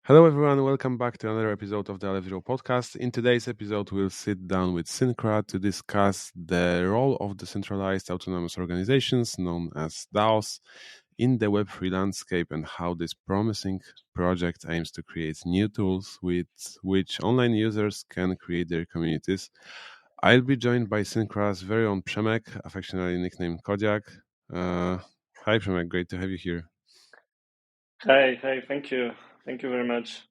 Hello, everyone. Welcome back to another episode of the Aleph Zero Podcast. In today's episode, we'll sit down with Syncra to discuss the role of decentralized autonomous organizations, known as DAOs, in the Web3 landscape and how this promising project aims to create new tools with which online users can create their communities. I'll be joined by Syncra's very own Przemek, affectionately nicknamed Kodiak. Hi, Przemek. Great to have you here. Hey, thank you. Thank you very much.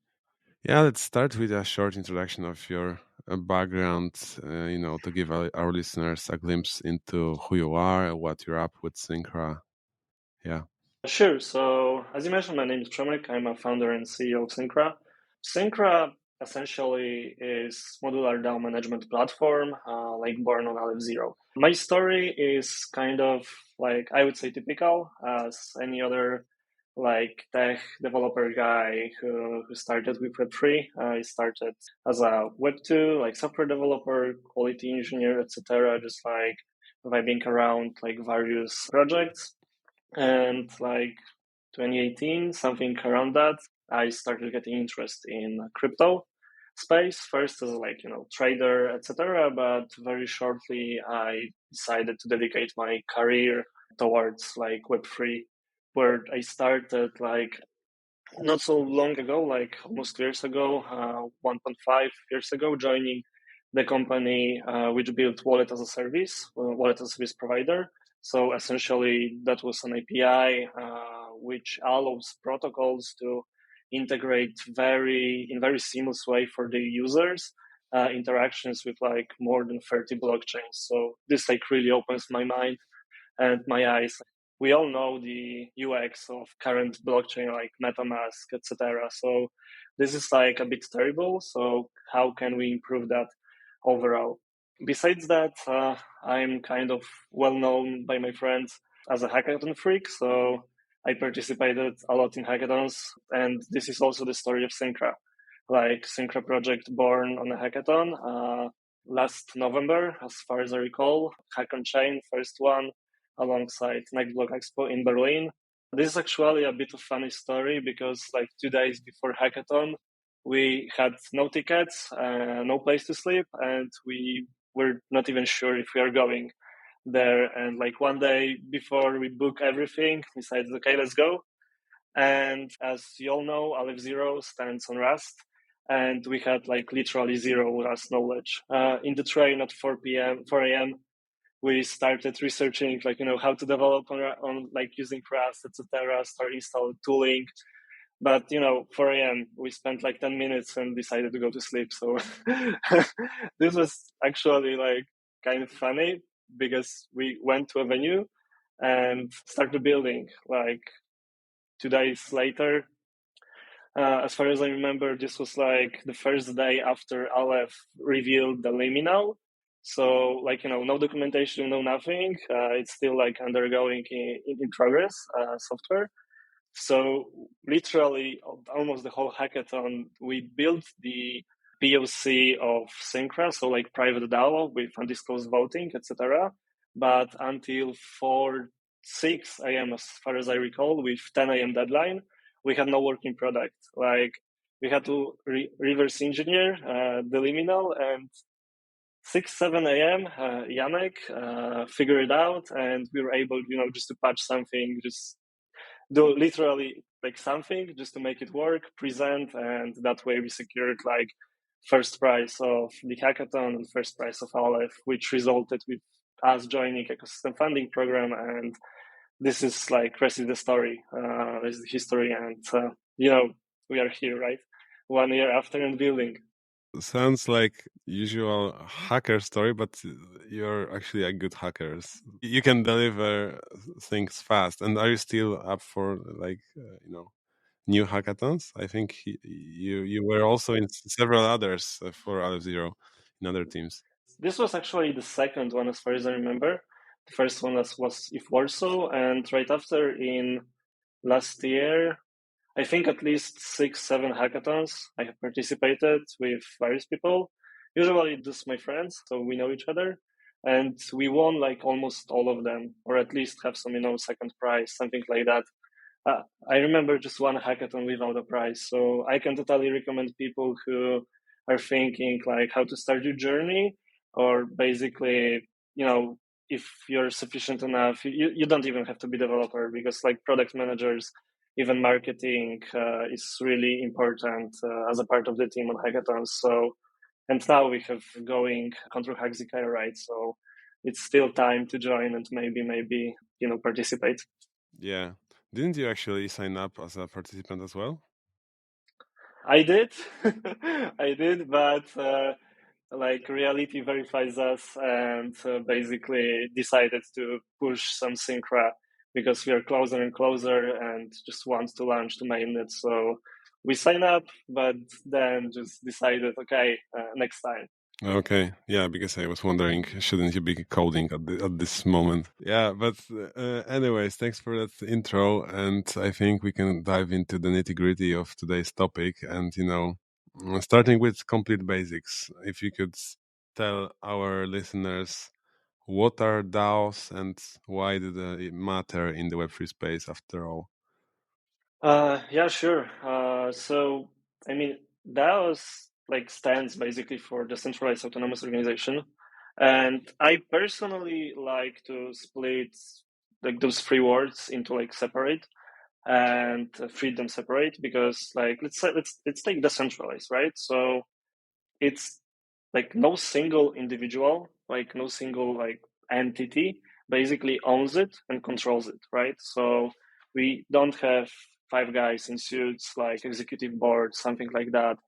Yeah, let's start with a short introduction of your background, to give our listeners a glimpse into who you are, what you're up with Syncra. Yeah. Sure. So, as you mentioned, my name is Przemek. I'm a founder and CEO of Syncra. Syncra essentially is modular DAO management platform, born on Aleph Zero. My story is kind of like, I would say, typical as any other tech developer guy who started with Web3. I started as a Web2, software developer, quality engineer, etc. Just vibing around various projects. And 2018, something around that, I started getting interest in crypto space. First as trader, etc. But very shortly, I decided to dedicate my career towards Web3, where I started not so long ago, almost 2 years ago, 1.5 years ago, joining the company which built wallet as a service provider. So essentially, that was an API which allows protocols to integrate in very seamless way for the users interactions with more than 30 blockchains. So this really opens my mind and my eyes. We all know the UX of current blockchain like MetaMask, etc. So this is a bit terrible. So how can we improve that overall? Besides that, I'm kind of well known by my friends as a hackathon freak. So I participated a lot in hackathons, and this is also the story of Syncra. Syncra project born on a hackathon last November, as far as I recall. Hakan Chain, first one, alongside Next Block Expo in Berlin. This is actually a bit of funny story because 2 days before hackathon, we had no tickets, no place to sleep, and we were not even sure if we are going there. And one day before we book everything, we decided, okay, let's go. And as you all know, Aleph Zero stands on Rust. And we had literally zero Rust knowledge. In the train at 4 a.m., we started researching how to develop on using Rust, etc. Start installing tooling. But 4 a.m. we spent 10 minutes and decided to go to sleep. So this was actually kind of funny because we went to a venue and started building. 2 days later, as far as I remember, this was the first day after Aleph revealed the liminal. So no documentation, no nothing. It's still undergoing in progress software. So literally almost the whole hackathon, we built the POC of Syncra, so private DAO with undisclosed voting, etc. But until 6 a.m., as far as I recall, with 10 a.m. deadline, we had no working product. We had to reverse engineer the liminal, and 7 a.m. Janek figured it out, and we were able, just to patch something, just do literally something just to make it work, present, and that way we secured first prize of the hackathon and first prize of Aleph, which resulted with us joining ecosystem funding program. And this is rest of the story, is the history, and we are here, right? 1 year after and building. Sounds like usual hacker story, but you're actually a good hacker. You can deliver things fast. And are you still up for new hackathons? I think you were also in several others for Aleph Zero in other teams. This was actually the second one, as far as I remember. The first one was if Warsaw, and right after in last year, I think at least 6-7 hackathons I have participated with various people. Usually just my friends, so we know each other. And we won almost all of them, or at least have some, second prize, something like that. I remember just one hackathon without a prize. So I can totally recommend people who are thinking like how to start your journey, or basically, if you're sufficient enough, you don't even have to be developer, because like product managers, even marketing is really important as a part of the team on hackathons. So, and now we have going Control Hack Zcash, right? So it's still time to join and maybe participate. Yeah. Didn't you actually sign up as a participant as well? I did, I did, but like reality verifies us, and basically decided to push some Syncra because we are closer and closer and just want to launch the mainnet. So we sign up, but then just decided, okay, next time. Okay, yeah, because I was wondering, shouldn't you be coding at this moment? Yeah, but anyways, thanks for that intro, and I think we can dive into the nitty gritty of today's topic. And starting with complete basics, if you could tell our listeners what are DAOs and why do they matter in the Web3 space after all? Yeah, sure. So, I mean, DAOs like stands basically for Decentralized Autonomous Organization, and I personally like to split like those three words into like separate and treat them separate, because like let's take decentralized, right? So it's like no single individual, like no single like entity basically owns it and controls it, right? So we don't have five guys in suits like executive board, something like that,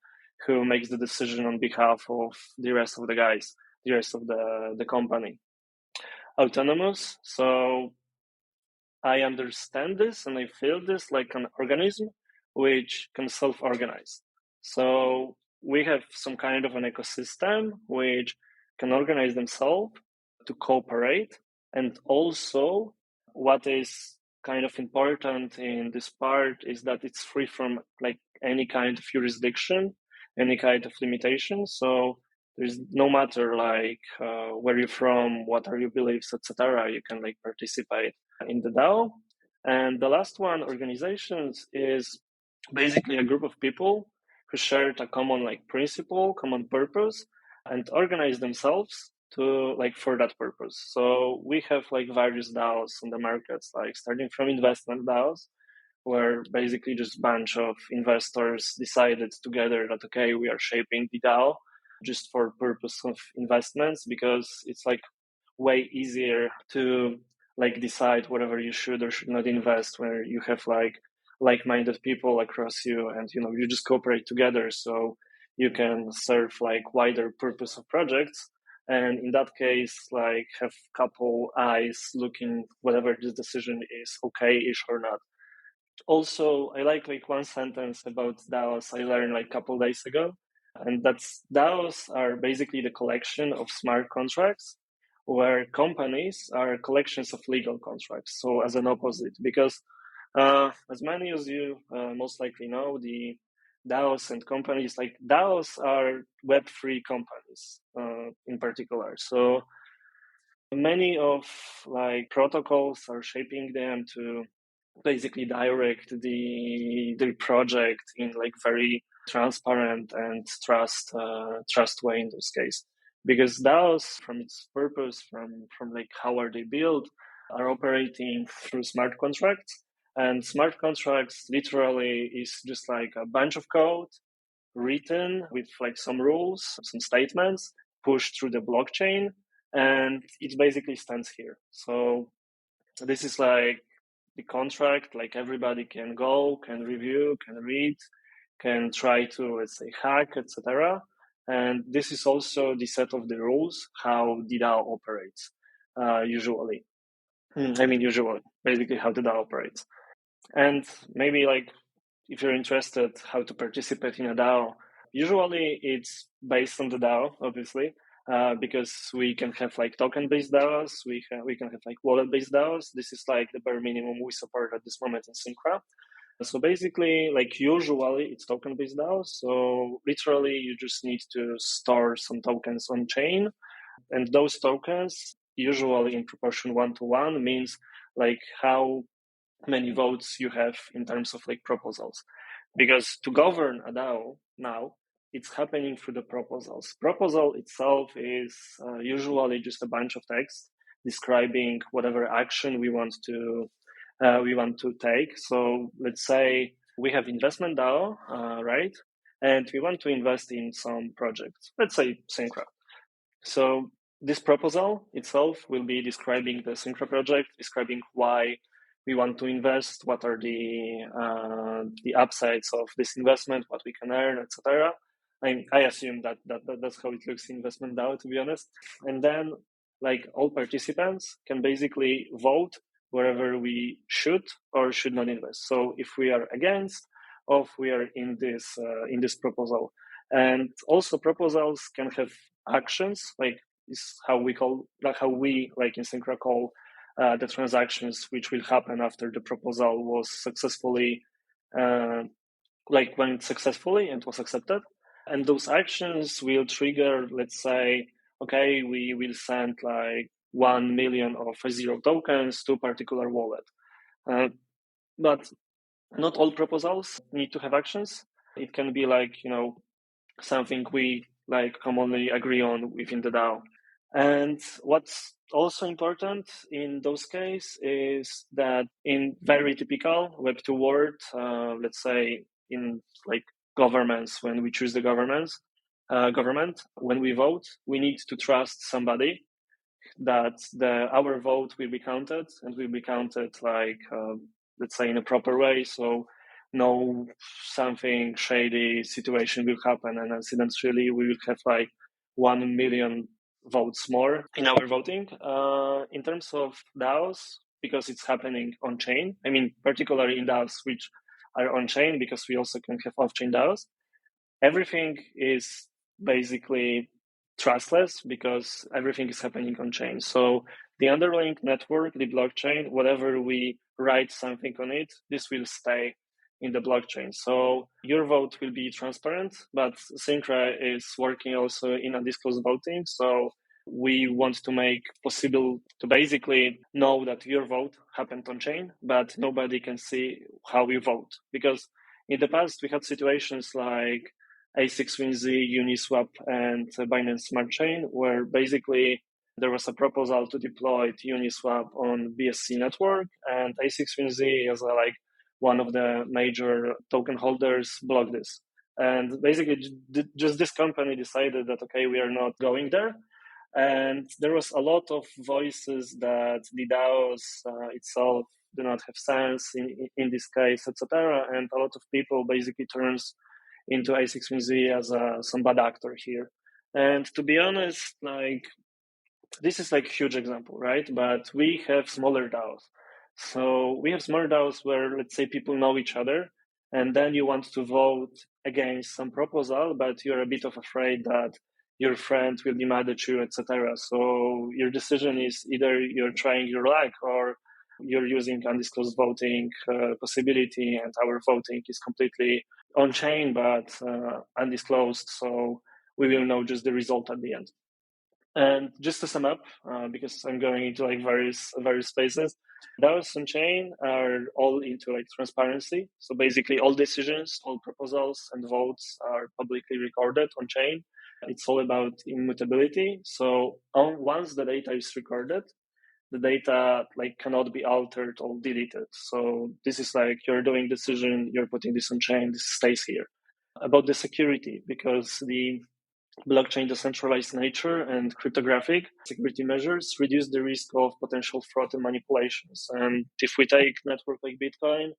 who makes the decision on behalf of the rest of the guys, the rest of the company. Autonomous. So I understand this and I feel this like an organism which can self-organize. So we have some kind of an ecosystem which can organize themselves to cooperate. And also, what is kind of important in this part is that it's free from like any kind of jurisdiction, any kind of limitation. So there's no matter like where you're from, what are your beliefs, etc. You can like participate in the DAO. And the last one, organizations, is basically a group of people who shared a common like principle, common purpose, and organize themselves to like for that purpose. So we have like various DAOs on the markets, like starting from investment DAOs, where basically just a bunch of investors decided together that okay, we are shaping the DAO just for purpose of investments, because it's like way easier to like decide whatever you should or should not invest where you have like-minded people across you, and you just cooperate together, so you can serve like wider purpose of projects, and in that case like have couple eyes looking whatever this decision is okay-ish or not. Also, I like one sentence about DAOs I learned like a couple days ago, and that's DAOs are basically the collection of smart contracts, where companies are collections of legal contracts. So as an opposite, because as many as you most likely know, the DAOs and companies like DAOs are Web3 companies in particular. So many of like protocols are shaping them to basically direct the project in like very transparent and trust way in this case, because DAOs from its purpose, from like how are they built, are operating through smart contracts, and smart contracts literally is just like a bunch of code written with like some rules, some statements pushed through the blockchain, and it basically stands here. So this is like the contract, like everybody can go, can review, can read, can try to, let's say, hack, etc. And this is also the set of the rules how the DAO operates usually. Usually, basically how the DAO operates. And maybe like if you're interested how to participate in a DAO, usually it's based on the DAO, obviously, because we can have like token-based DAOs, we can have like wallet-based DAOs. This is like the bare minimum we support at this moment in Syncra. So basically, like usually it's token-based DAOs. So literally you just need to store some tokens on chain, and those tokens usually in proportion 1 to 1 means like how many votes you have in terms of like proposals. Because to govern a DAO now, it's happening through the proposals. Proposal itself is usually just a bunch of text describing whatever action we want to take. So let's say we have investment DAO, right? And we want to invest in some projects. Let's say Syncra. So this proposal itself will be describing the Syncra project, describing why we want to invest, what are the upsides of this investment, what we can earn, etc. I assume that's how it looks in investment DAO, to be honest. And then, like, all participants can basically vote wherever we should or should not invest. So if we are against, or if we are in this proposal, and also proposals can have actions, like is how we like in Syncra call the transactions which will happen after the proposal was successfully went successfully and was accepted. And those actions will trigger, let's say, okay, we will send like 1 million of AlfZero tokens to a particular wallet. But not all proposals need to have actions. It can be like, something we like commonly agree on within the DAO. And what's also important in those cases is that in very typical Web2 world, let's say in like governments, when we choose the government, when we vote, we need to trust somebody that our vote will be counted and will be counted like, let's say in a proper way. So no something shady situation will happen and incidentally we will have like 1 million votes more in our voting. In terms of DAOs, because it's happening on chain, I mean, particularly in DAOs which are on chain, because we also can have off-chain DAOs, everything is basically trustless because everything is happening on chain. So the underlying network, the blockchain, whatever we write something on it, this will stay in the blockchain. So your vote will be transparent, but Syncra is working also in undisclosed voting. So we want to make possible to basically know that your vote happened on chain, but nobody can see how you vote. Because in the past, we had situations like A6WinZ, Uniswap, and Binance Smart Chain, where basically there was a proposal to deploy Uniswap on BSC network, and A6WinZ as like one of the major token holders blocked this. And basically just this company decided that, okay, we are not going there. And there was a lot of voices that the DAOs itself do not have sense in this case, etc. And a lot of people basically turns into A6WinZ as some bad actor here. And to be honest, like this is like a huge example, right? But we have smaller DAOs. So we have smaller DAOs where, let's say, people know each other, and then you want to vote against some proposal, but you're a bit of afraid that your friend will be mad at you, etc. So your decision is either you're trying your luck or you're using undisclosed voting possibility, and our voting is completely on chain but undisclosed. So we will know just the result at the end. And just to sum up, because I'm going into like various spaces, DAOs on chain are all into like transparency. So basically, all decisions, all proposals, and votes are publicly recorded on chain. It's all about immutability. So once the data is recorded, the data like cannot be altered or deleted. So this is like you're doing decision, you're putting this on chain, this stays here. About the security, because the blockchain decentralized nature and cryptographic security measures reduce the risk of potential fraud and manipulations. And if we take network like Bitcoin,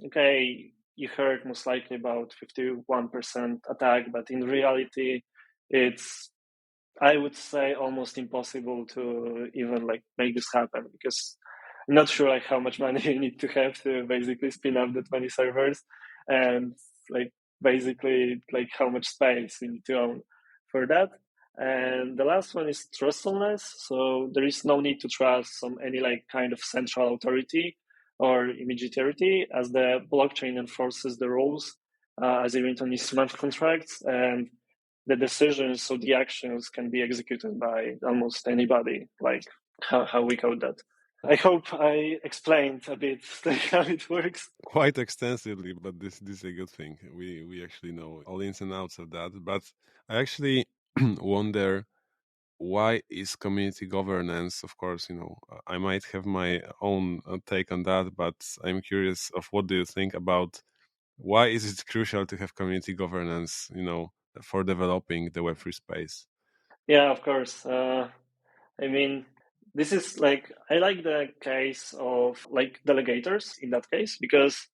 okay, you heard most likely about 51% attack, but in reality, it's, I would say, almost impossible to even like make this happen, because I'm not sure like how much money you need to have to basically spin up the 20 servers, and like basically like how much space you need to own for that. And the last one is trustfulness. So there is no need to trust on any like kind of central authority or immediately, as the blockchain enforces the rules as written in smart contracts, and the decisions, so the actions can be executed by almost anybody, like how we code that. I hope I explained a bit how it works. Quite extensively, but this is a good thing. We actually know all ins and outs of that. But I actually wonder, why is community governance? Of course, I might have my own take on that, but I'm curious of what do you think about why is it crucial to have community governance, for developing the Web3 space? Yeah, of course. I mean, this is like, I like the case of like Delegators in that case, because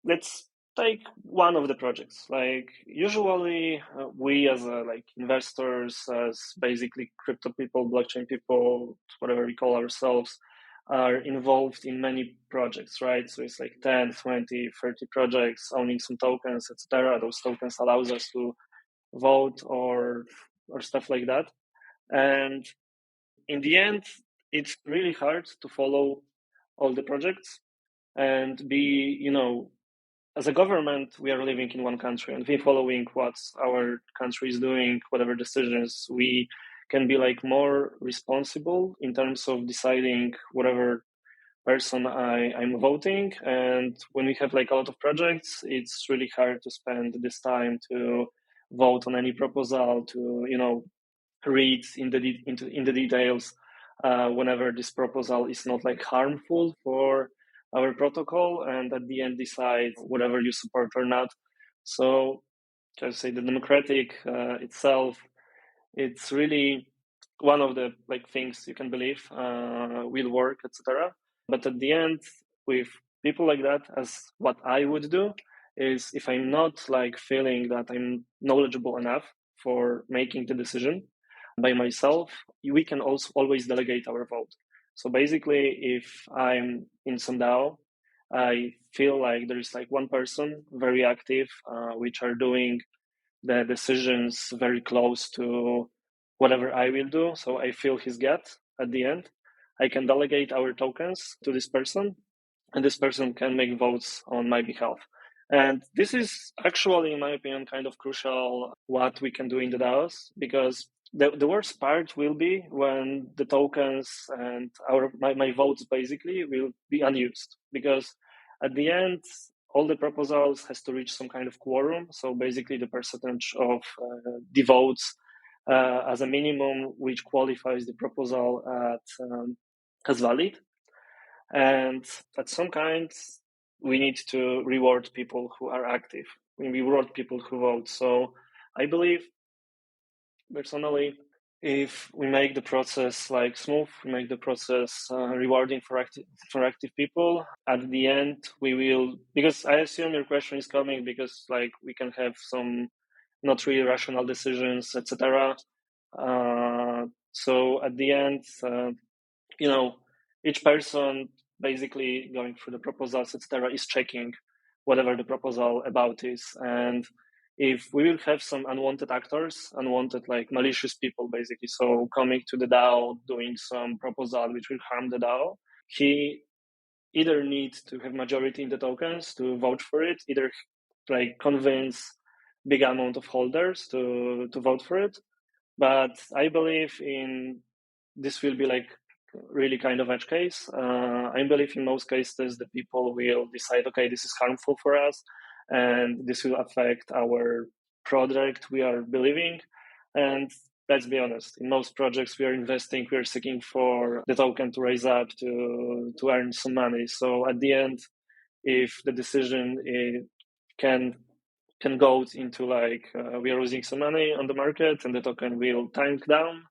let's take one of the projects. Like usually we as like investors, as basically crypto people, blockchain people, whatever we call ourselves, are involved in many projects, right? So it's like 10, 20, 30 projects owning some tokens, etc. Those tokens allows us to vote or stuff like that. And in the end, it's really hard to follow all the projects and be, as a government, we are living in one country and we following what our country is doing, whatever decisions we can be like more responsible in terms of deciding whatever person I'm voting. And when we have like a lot of projects, it's really hard to spend this time to vote on any proposal, to read in the details whenever this proposal is not like harmful for our protocol, and at the end decide whatever you support or not. So just say the democratic itself, it's really one of the like things you can believe will work, etc. But at the end, with people like that, as what I would do is, if I'm not like feeling that I'm knowledgeable enough for making the decision by myself, we can also always delegate our vote. So basically, if I'm in some DAO, I feel like there is like one person very active, which are doing the decisions very close to whatever I will do. So I feel his gut at the end. I can delegate our tokens to this person, and this person can make votes on my behalf. And this is actually, in my opinion, kind of crucial what we can do in the DAOs, because the worst part will be when the tokens and my votes basically will be unused, because at the end all the proposals has to reach some kind of quorum. So basically the percentage of the votes as a minimum which qualifies the proposal as valid. And at some kind, we need to reward people who are active. We reward people who vote. So I believe personally, if we make the process like smooth, we make the process rewarding for active people, at the end we will, because I assume your question is coming because like we can have some not really rational decisions, etc. So at the end, each person basically going through the proposals, etc., is checking whatever the proposal about is. And if we will have some unwanted actors, unwanted like malicious people, basically, so coming to the DAO, doing some proposal which will harm the DAO, he either needs to have majority in the tokens to vote for it, either like convince big amount of holders to vote for it. But I believe in this will be like really kind of edge case. I believe in most cases the people will decide, okay, this is harmful for us and this will affect our project we are believing. And let's be honest, in most projects we are investing, we are seeking for the token to raise up to earn some money. So at the end, if the decision can go into like we are losing some money on the market and the token will tank down,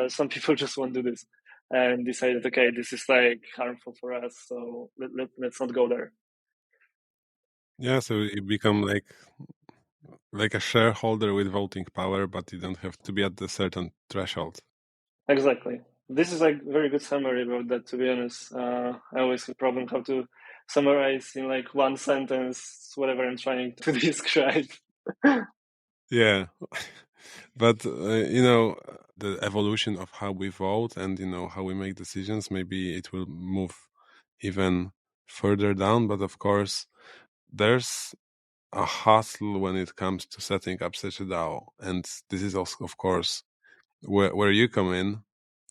some people just won't do this and decided, okay, this is like harmful for us, so let's not go there. Yeah, so you become like a shareholder with voting power, but you don't have to be at a certain threshold. Exactly. This is like very good summary about that, to be honest. I always have a problem how to summarize in like one sentence whatever I'm trying to describe. Yeah. But the evolution of how we vote and how we make decisions, maybe it will move even further down. But of course, there's a hustle when it comes to setting up such a DAO, and this is also, of course, where you come in.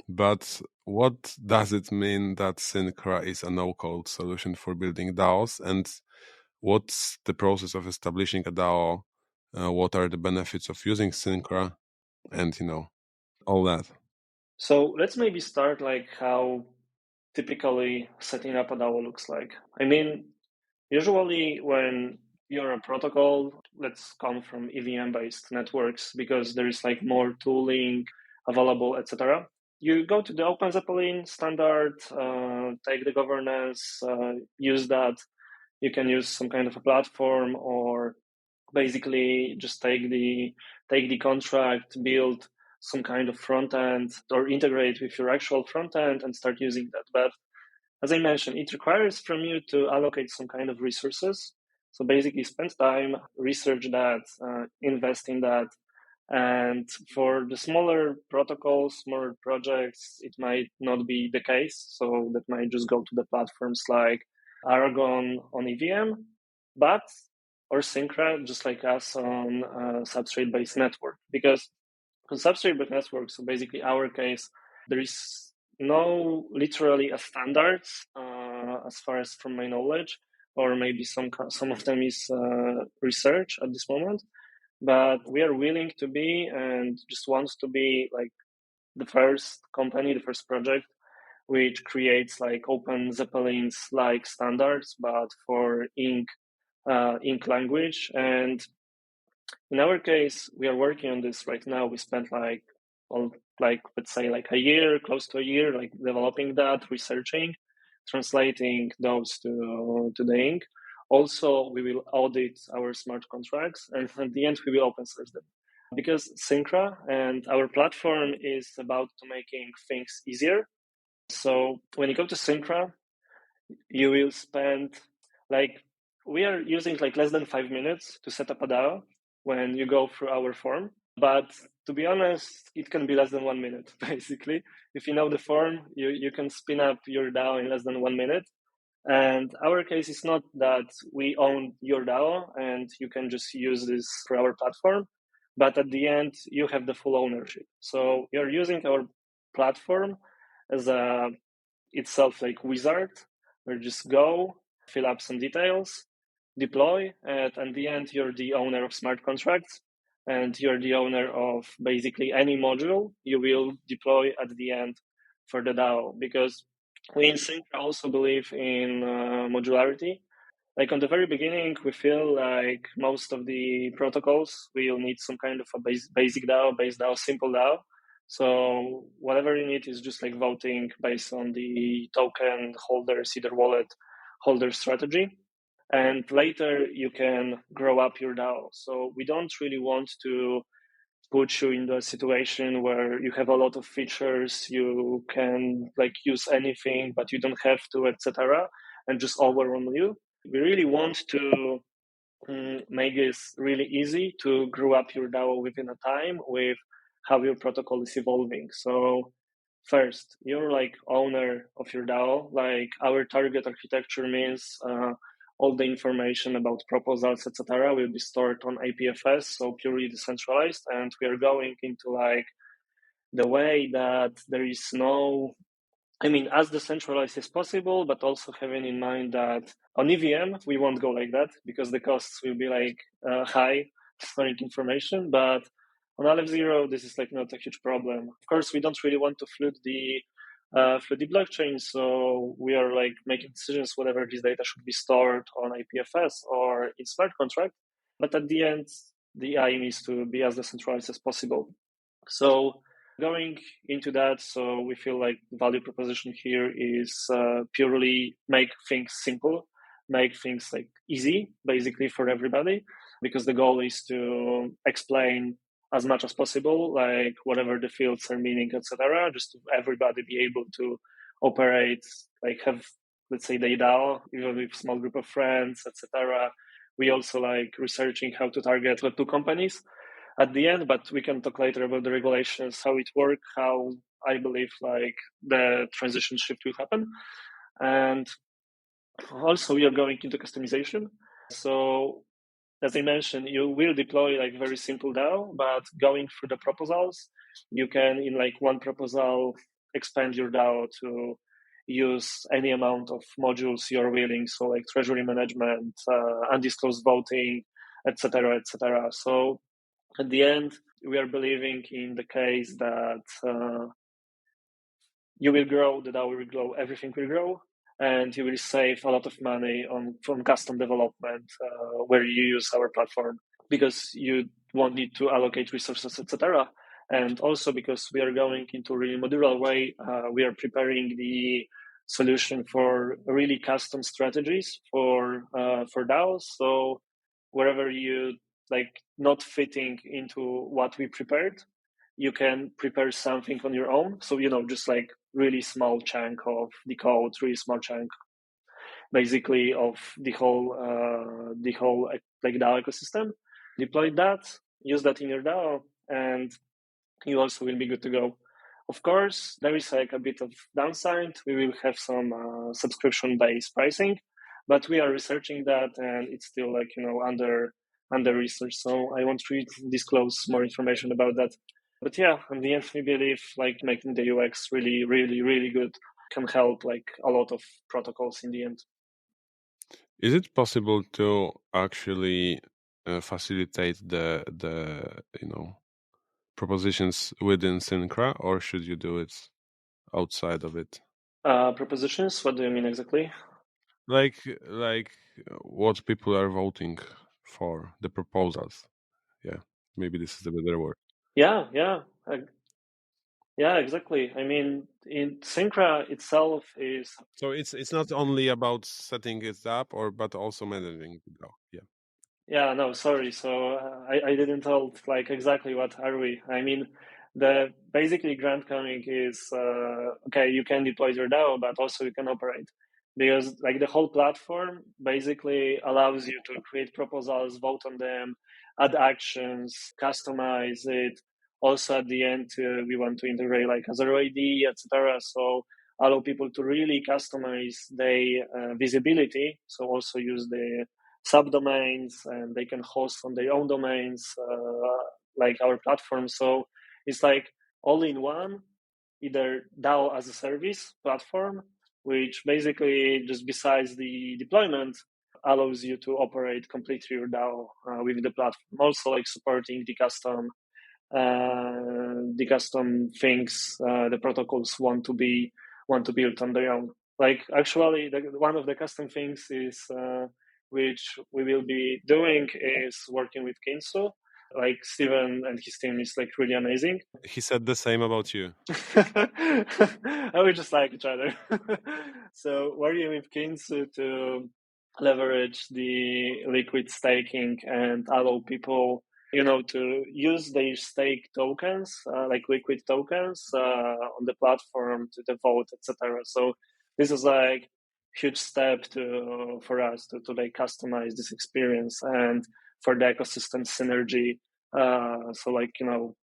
But What does it mean that Syncra is a no-code solution for building DAOs, and what's the process of establishing a DAO? What are the benefits of using Syncra, and all that? So let's maybe start like how typically setting up a DAO looks like. I mean, usually when you're a protocol, let's come from EVM-based networks because there is like more tooling available, etc. You go to the Open Zeppelin standard, take the governance, use that. You can use some kind of a platform or basically just take the contract, build some kind of front end or integrate with your actual front end and start using that. But as I mentioned, it requires from you to allocate some kind of resources. So basically spend time, research that, invest in that. And for the smaller protocols, smaller projects, it might not be the case. So that might just go to the platforms like Aragon on EVM, but or Syncra, just like us on substrate-based network. Because on substrate-based network, so basically our case, there is no literally a standard as far as from my knowledge, or maybe some of them is research at this moment. But we are willing to be and just wants to be like the first company, the first project which creates like Open Zeppelins like standards, but for Ink language. And in our case, we are working on this right now. We spent let's say like a year, close to a year, like developing that, researching, translating those to the Ink. Also, we will audit our smart contracts, and at the end, we will open source them. Because Syncra and our platform is about to making things easier. So when you go to Syncra, you will spend like we are using like less than 5 minutes to set up a DAO when you go through our form. But to be honest, it can be less than 1 minute, basically. If you know the form, you can spin up your DAO in less than 1 minute. And our case is not that we own your DAO and you can just use this for our platform, but at the end, you have the full ownership. So you're using our platform as a itself like wizard, where you just go, fill up some details, deploy, and at the end, you're the owner of smart contracts and you're the owner of basically any module you will deploy at the end for the DAO. Because we in Syncra also believe in modularity. Like on the very beginning, we feel like most of the protocols will need some kind of a basic DAO, base DAO, simple DAO. So whatever you need is just like voting based on the token holder, Seeder wallet holder strategy. And later you can grow up your DAO. So we don't really want to put you in the situation where you have a lot of features, you can like use anything, but you don't have to, etc., and just overrun you. We really want to make this really easy to grow up your DAO within a time with how your protocol is evolving. So first, you're like owner of your DAO. Like our target architecture means all the information about proposals, etc., will be stored on APFS, so purely decentralized. And we are going into like the way that there is no, I mean, as decentralized as possible, but also having in mind that on EVM, we won't go like that because the costs will be like high storing information. But on Aleph Zero, this is like not a huge problem. Of course, we don't really want to flood the blockchain, so we are like making decisions whether this data should be stored on IPFS or in smart contract. But at the end, the aim is to be as decentralized as possible. So going into that, so we feel like the value proposition here is purely make things simple, make things like easy, basically for everybody, because the goal is to explain as much as possible, like whatever the fields are meaning, etc., just to everybody be able to operate, like have, let's say, the DAO, even with small group of friends, etc. We also like researching how to target Web2 companies at the end, but we can talk later about the regulations, how it works, how I believe like the transition shift will happen. And also we are going into customization. So as I mentioned, you will deploy like very simple DAO, but going through the proposals, you can in like one proposal expand your DAO to use any amount of modules you're willing, so like treasury management, undisclosed voting, etc., etc. So at the end, we are believing in the case that you will grow, the DAO will grow, everything will grow, and you will save a lot of money from custom development where you use our platform, because you won't need to allocate resources, etc. And also because we are going into a really modular way, we are preparing the solution for really custom strategies for DAOs. So wherever you like not fitting into what we prepared, you can prepare something on your own. So, just like really small chunk of the code, really small chunk basically of the whole like DAO ecosystem. Deploy that, use that in your DAO, and you also will be good to go. Of course, there is like a bit of downside. We will have some subscription-based pricing, but we are researching that, and it's still like under research. So I won't really disclose more information about that. But yeah, in the end, we believe like making the UX really, really, really good can help like a lot of protocols in the end. Is it possible to actually facilitate the propositions within Syncra, or should you do it outside of it? Propositions? What do you mean exactly? Like what people are voting for, the proposals. Yeah, maybe this is the better word. Yeah, yeah, exactly. I mean, in Syncra itself is. So it's not only about setting it up, but also managing it. Yeah. Yeah, no, sorry. So I didn't tell like exactly what are we. I mean, the basically grant coming is okay. You can deploy your DAO, but also you can operate, because like the whole platform basically allows you to create proposals, vote on them, add actions, customize it. Also, at the end, we want to integrate like a zero ID, etc. So allow people to really customize their visibility. So also use the subdomains, and they can host on their own domains like our platform. So it's like all in one, either DAO as a service platform, which basically just besides the deployment allows you to operate completely your DAO with the platform. Also like supporting the custom things the protocols want to build on their own. Like actually, one of the custom things is which we will be doing is working with Kinsu. Like Steven and his team is like really amazing. He said the same about you. We just like each other. So working with Kinsu to leverage the liquid staking and allow people to use their stake tokens, like liquid tokens, on the platform to vote, etc. So this is like huge step for us to like customize this experience and for the ecosystem synergy. So like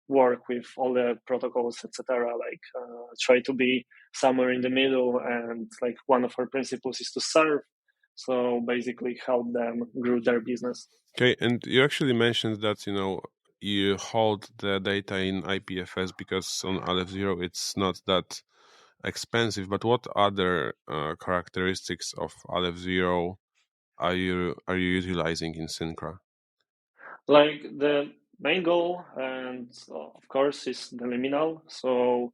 work with all the protocols, etc. Like try to be somewhere in the middle, and like one of our principles is to serve. So basically help them grow their business. Okay, and you actually mentioned that you hold the data in IPFS because on AlfZero it's not that expensive. But what other characteristics of AlfZero are you utilizing in Syncra? Like the main goal, and of course, is the liminal. So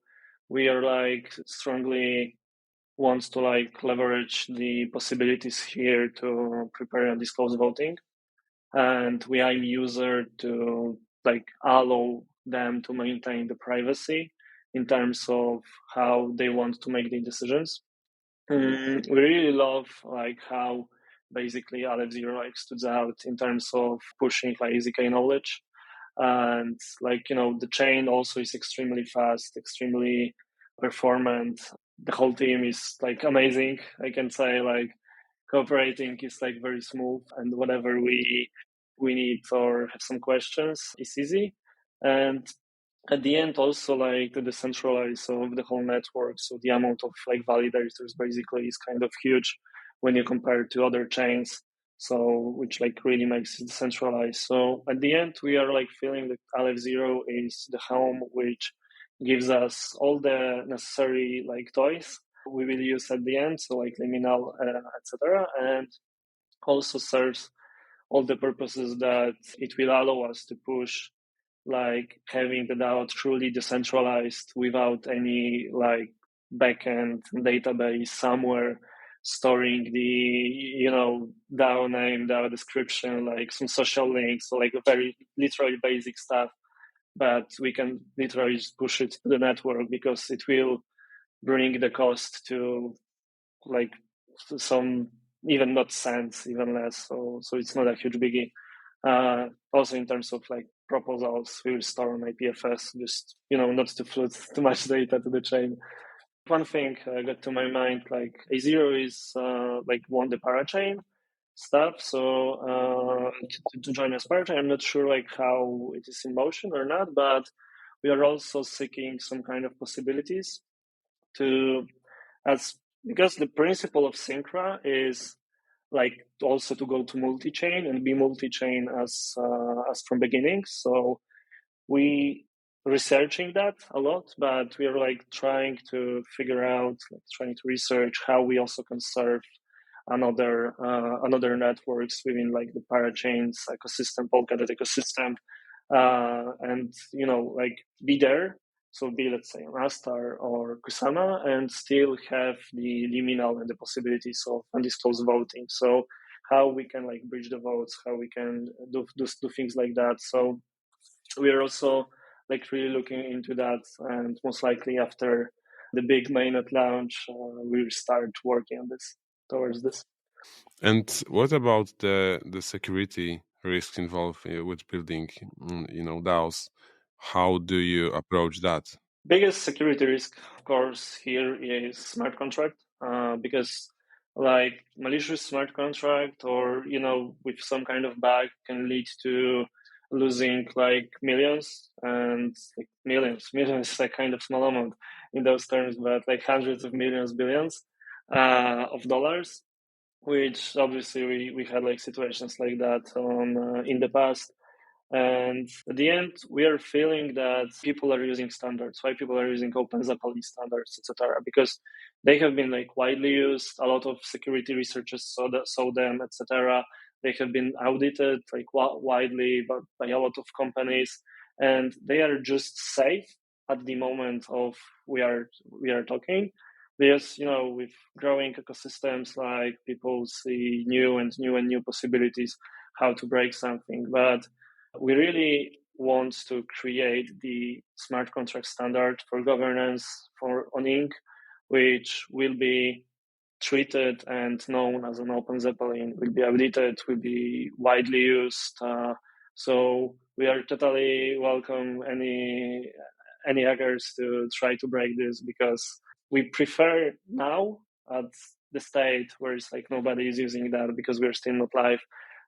we are like strongly wants to like leverage the possibilities here to prepare and disclose voting, and we are user to like allow them to maintain the privacy in terms of how they want to make the decisions. We really love like how basically AlfZero like stood out in terms of pushing like ZK knowledge, and like the chain also is extremely fast, extremely performant. The whole team is like amazing. I can say like cooperating is like very smooth, and whatever we need or have some questions is easy. And at the end also like the decentralize of the whole network, so the amount of like validators basically is kind of huge when you compare to other chains, so which like really makes it decentralized. So at the end we are like feeling that AlfZero is the home which gives us all the necessary like toys we will use at the end, so like liminal, etc., and also serves all the purposes that it will allow us to push, like having the DAO truly decentralized without any like backend database somewhere storing the DAO name, DAO description, like some social links, so like a very literally basic stuff. But we can literally just push it to the network because it will bring the cost to like some even not cents, even less. So it's not a huge biggie. Also in terms of like proposals, we will store on IPFS, just not to flood too much data to the chain. One thing got to my mind, like A0 is like won the parachain stuff. So to join as parachain, I'm not sure like how it is in motion or not, but we are also seeking some kind of possibilities to as because the principle of Syncra is like also to go to multi-chain and be multi-chain as from beginning. So we researching that a lot, but we are like trying to figure out, like, trying to research how we also can serve another networks within like the parachains ecosystem, Polkadot ecosystem, and like be there. So be, let's say, Rastar or Kusama, and still have the liminal and the possibilities of undisclosed voting. So how we can like bridge the votes, how we can do things like that. So we are also like really looking into that, and most likely after the big mainnet launch, we'll start working on this towards this. And what about the security risks involved with building, DAOs? How do you approach that? Biggest security risk, of course, here is smart contract, because like malicious smart contract or with some kind of bug can lead to losing like millions, and like millions is a kind of small amount in those terms, but like hundreds of millions, billions of dollars, which obviously we had like situations like that on in the past. And at the end, we are feeling that people are using standards. Why people are using OpenZapali standards, etc., because they have been like widely used. A lot of security researchers saw them, etc. They have been audited like widely by a lot of companies, and they are just safe at the moment of we are talking. Because with growing ecosystems, like people see new possibilities how to break something, but we really want to create the smart contract standard for governance for on Inc., which will be treated and known as an open Zeppelin, will be audited, will be widely used. So we are totally welcome any hackers to try to break this, because we prefer now at the state where it's like nobody is using that because we're still not live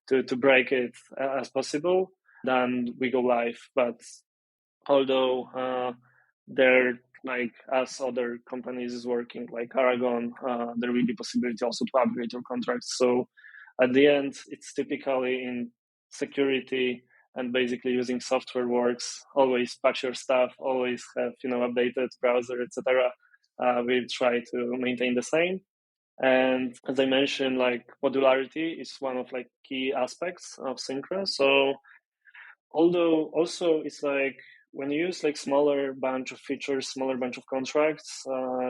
to break it as possible, then we go live. But although there, like as other companies is working, like Aragon, there will be possibility also to upgrade your contracts. So at the end, it's typically in security and basically using software works. Always patch your stuff, always have updated browser, etc. We try to maintain the same. And as I mentioned, like modularity is one of like key aspects of Syncra. So although also it's like when you use like smaller bunch of features, smaller bunch of contracts,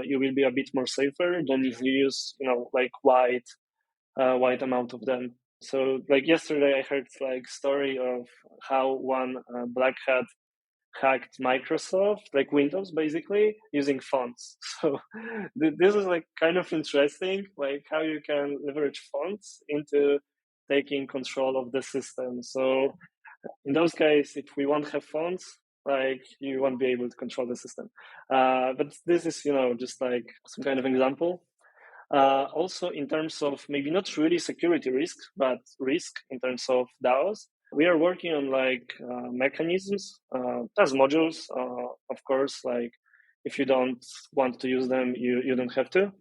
you will be a bit more safer than if you use like wide amount of them. So like yesterday I heard like story of how one black hat hacked Microsoft, like Windows, basically using fonts. So this is like kind of interesting, like how you can leverage fonts into taking control of the system. So in those cases, if we won't have fonts, like you won't be able to control the system. But this is just like some kind of example. Also, in terms of maybe not really security risk, but risk in terms of DAOs, we are working on like mechanisms as modules. Of course, like if you don't want to use them, you don't have to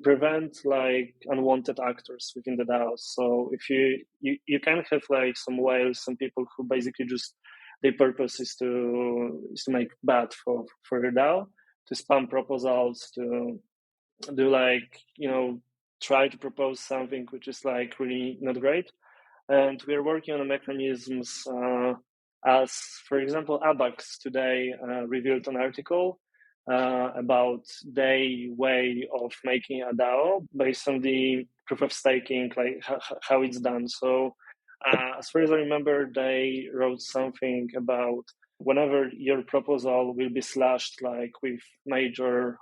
prevent like unwanted actors within the DAOs. So if you can have like some whales, some people who basically just their purpose is to make bad for the DAO, to spam proposals, to do try to propose something which is really not great. And we are working on mechanisms as, for example, ABAX today revealed an article about their way of making a DAO based on the proof of staking, how it's done. So as far as I remember, they wrote something about whenever your proposal will be slashed with major,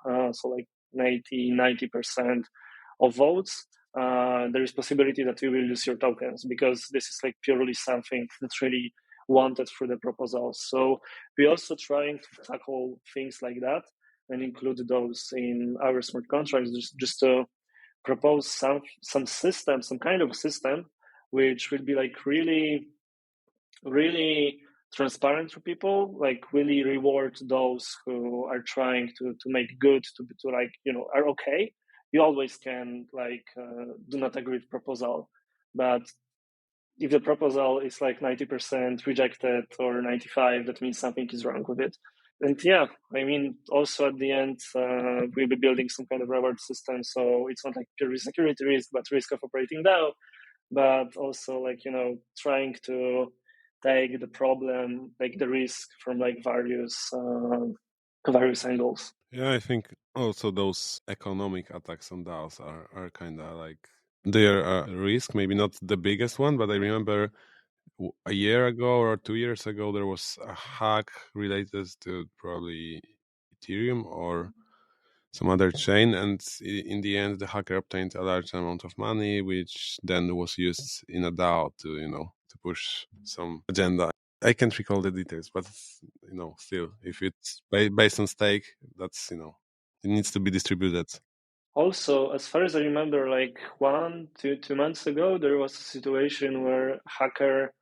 90% of votes, there is possibility that you will lose your tokens, because this is purely something that's really wanted for the proposals. So we're also trying to tackle things like that and include those in our smart contracts, just to propose some system, some kind of system which will be really transparent to people, really reward those who are trying to make good, to are okay. You always can do not agree with proposal, but if the proposal is 90% rejected or 95, that means something is wrong with it. And yeah, I mean, also at the end, we'll be building some kind of reward system, so it's not pure security risk, but risk of operating DAO, but also trying to take the problem, the risk from various angles. Yeah, I think also those economic attacks on DAOs are kind of they are a risk, maybe not the biggest one, but I remember a year ago or 2 years ago there was a hack related to probably Ethereum or some other chain, and in the end the hacker obtained a large amount of money, which then was used in a DAO to to push some agenda. I can't recall the details, but still, if it's based on stake, that's it needs to be distributed. Also, as far as I remember, 2 months ago, there was a situation where hacker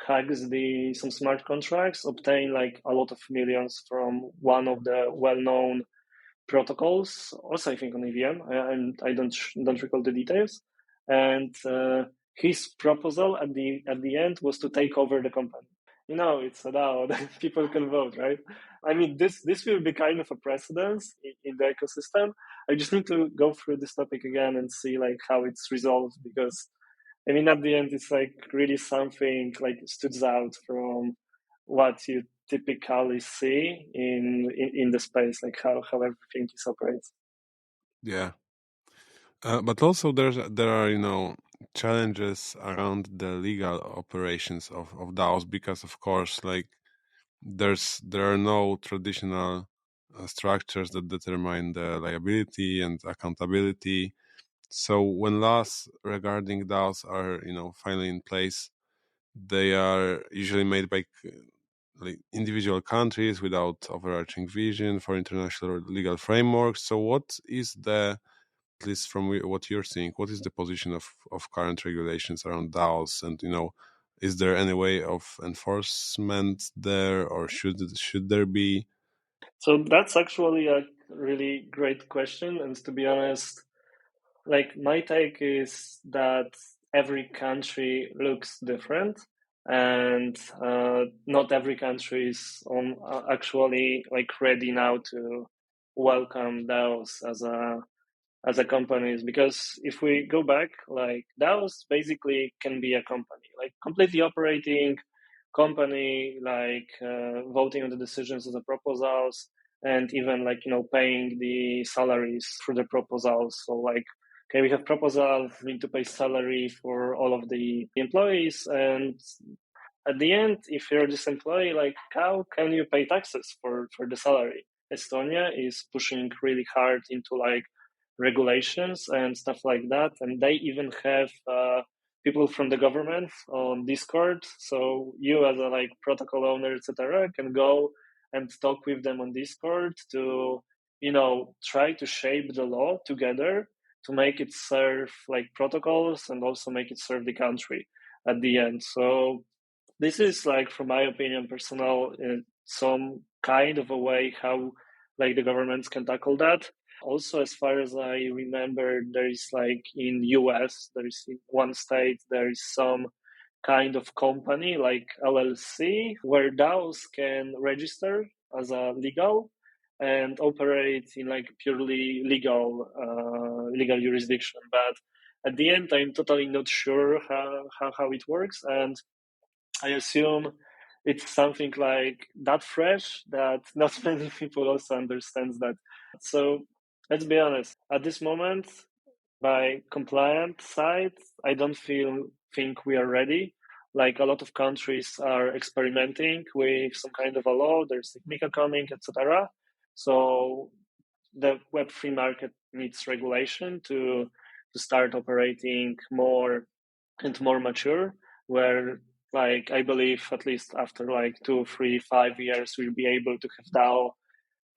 hacks some smart contracts, obtain a lot of millions from one of the well-known protocols, also I think on EVM. I don't recall the details. And his proposal at the end was to take over the company. It's a DAO. People can vote, right? I mean, this will be kind of a precedence in the ecosystem. I just need to go through this topic again and see how it's resolved, because I mean, at the end, it's really something stands out from what you typically see in the space, how everything is operates. Yeah, but also there are challenges around the legal operations of DAOs, because of course there are no traditional structures that determine the liability and accountability. So when laws regarding DAOs are finally in place, they are usually made by individual countries without overarching vision for international legal frameworks. So what is at least from what you're seeing, what is the position of current regulations around DAOs? And is there any way of enforcement there, or should there be? So that's actually a really great question. And to be honest, my take is that every country looks different, and not every country is actually ready now to welcome DAOs as a companies, because if we go back, DAOs basically can be a company, completely operating company, voting on the decisions of the proposals, and even paying the salaries through the proposals. So okay, we have proposal, we need to pay salary for all of the employees, and at the end, if you're this employee, how can you pay taxes for the salary? Estonia is pushing really hard into regulations and stuff like that, and they even have people from the government on Discord. So you as a protocol owner, etc., can go and talk with them on Discord to try to shape the law together to make it serve protocols and also make it serve the country at the end. So this is from my opinion, personal, some kind of a way how the governments can tackle that. Also, as far as I remember, there is in US, there is in one state, there is some kind of company like LLC, where DAOs can register as a legal and operate in like purely legal jurisdiction. But at the end, I'm totally not sure how it works, and I assume it's something like that fresh that not many people also understands that. So let's be honest. At this moment, by compliant side, I don't think we are ready. Like a lot of countries are experimenting with some kind of a law. There's MiCA coming, etc. So the Web3 market needs regulation to start operating more and more mature. Where like I believe at least after like 2, 3, 5 years, we'll be able to have DAO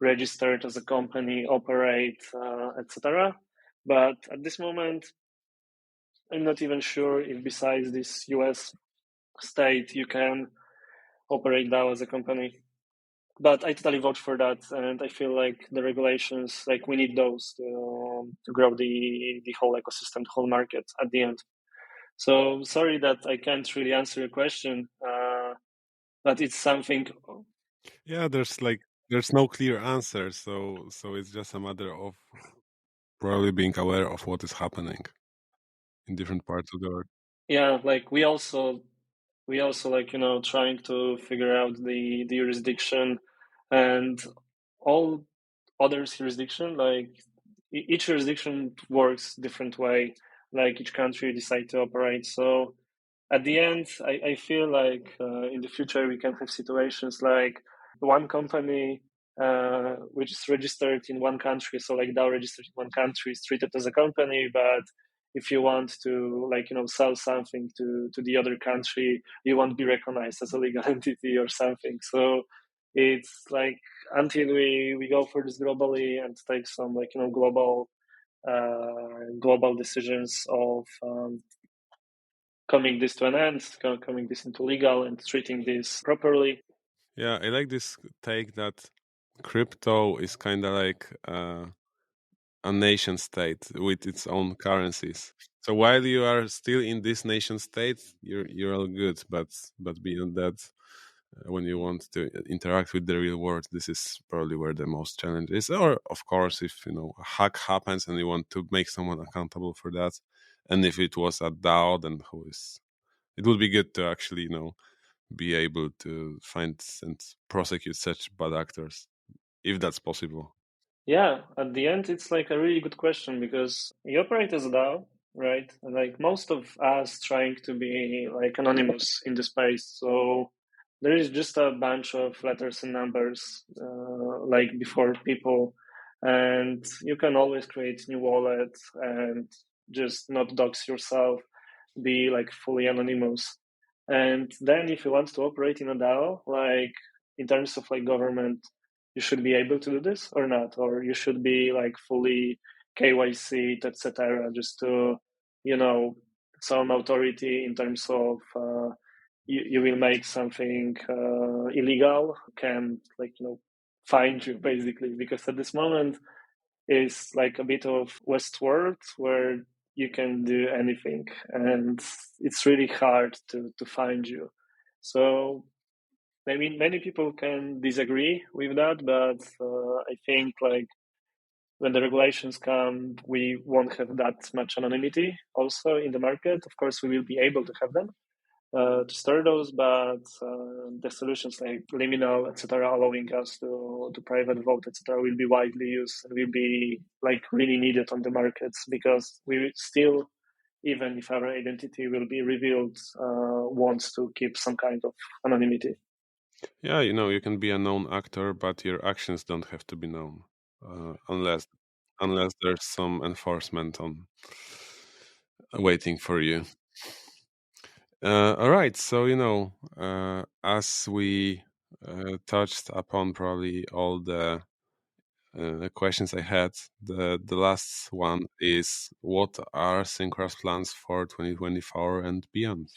registered as a company, operate, etc. But at this moment, I'm not even sure if besides this US state, you can operate DAO as a company. But I totally vote for that, and I feel like the regulations, like we need those to grow the whole ecosystem, the whole market at the end. So sorry that I can't really answer your question, but it's something. Yeah, there's no clear answer, so it's just a matter of probably being aware of what is happening in different parts of the world. Yeah, like we also like trying to figure out the jurisdiction and all other jurisdiction. Like each jurisdiction works different way. Like each country decide to operate. So at the end, I feel like in the future we can have situations like one company which is registered in one country, so like DAO registered in one country is treated as a company, but if you want to like sell something to the other country, you won't be recognized as a legal entity or something. So it's like until we go for this globally and take some like global decisions of coming this to an end, coming this into legal and treating this properly. Yeah, I like this take that crypto is kind of like a nation state with its own currencies. So while you are still in this nation state, you're all good. But beyond that, when you want to interact with the real world, this is probably where the most challenge is. Or of course, if a hack happens and you want to make someone accountable for that, and if it was a DAO, then it would be good to actually be able to find and prosecute such bad actors if that's possible. Yeah, at the end, it's like a really good question because you operate as a DAO, right? And like most of us trying to be like anonymous in the space. So there is just a bunch of letters and numbers like before people. And you can always create new wallets and just not dox yourself, be like fully anonymous. And then if you want to operate in a DAO, like in terms of like government, you should be able to do this or not, or you should be like fully KYC, etc., just to, some authority in terms of you will make something illegal can like find you basically, because at this moment is like a bit of Westworld where you can do anything and it's really hard to find you. So I mean, many people can disagree with that, but I think like when the regulations come, we won't have that much anonymity also in the market. Of course, we will be able to have them to store those, but the solutions like liminal, etc., allowing us to private vote, etc., will be widely used and will be like really needed on the markets because we still, even if our identity will be revealed, wants to keep some kind of anonymity. Yeah, you can be a known actor, but your actions don't have to be known, unless there's some enforcement on waiting for you. All right, so as we touched upon probably all the questions I had, the last one is: what are Syncra's plans for 2024 and beyond?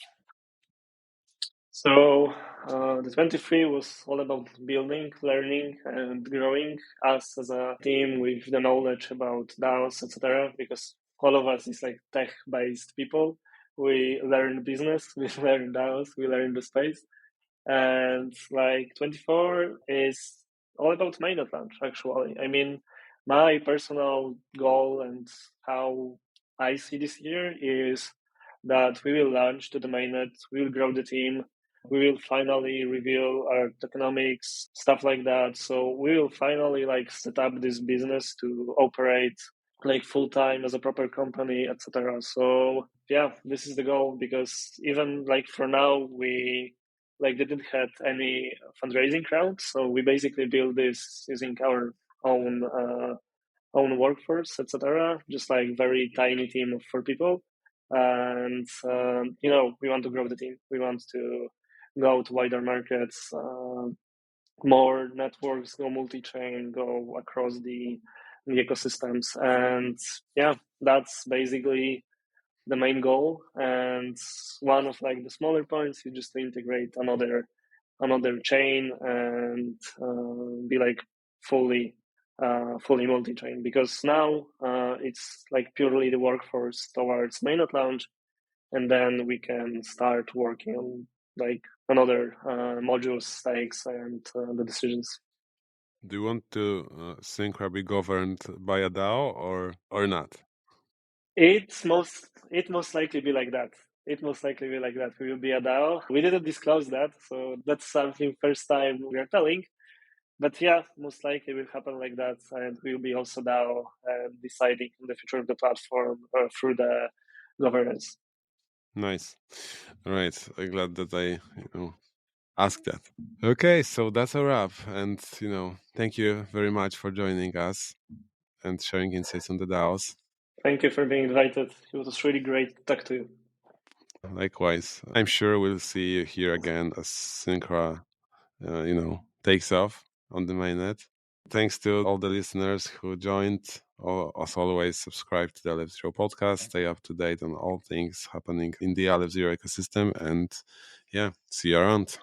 So the 23 was all about building, learning, and growing us as a team with the knowledge about DAOs, etc. Because all of us is like tech-based people. we learn business, we learn DAOs, we learn the space. And like 24 is all about mainnet launch, actually. I mean, my personal goal and how I see this year is that we will launch to the mainnet, we will grow the team, we will finally reveal our tokenomics, stuff like that. So we will finally like set up this business to operate like full time as a proper company, etc. So yeah, this is the goal, because even like for now we like didn't have any fundraising round, so we basically built this using our own own workforce, etc. Just like very tiny team of 4 people, and you know, we want to grow the team. We want to go to wider markets, more networks, go multi-chain, go across the ecosystems, and yeah, that's basically the main goal. And one of like the smaller points is just to integrate another chain and be like fully fully multi-chain, because now it's like purely the workforce towards mainnet launch, and then we can start working on like another modules, stakes, and the decisions. Do you want to Syncra be governed by a DAO or not? It most likely be like that. It most likely be like that. We will be a DAO. We didn't disclose that, so that's something first time we are telling. But yeah, most likely will happen like that, and we'll be also DAO deciding on the future of the platform through the governance. Nice. All right. I'm glad that I asked that. Okay, so that's a wrap. And thank you very much for joining us and sharing insights on the DAOs. Thank you for being invited. It was really great to talk to you. Likewise. I'm sure we'll see you here again as Syncra, takes off on the mainnet. Thanks to all the listeners who joined. As always, subscribe to the Aleph Zero Podcast. Stay up to date on all things happening in the Aleph Zero ecosystem. And yeah, see you around.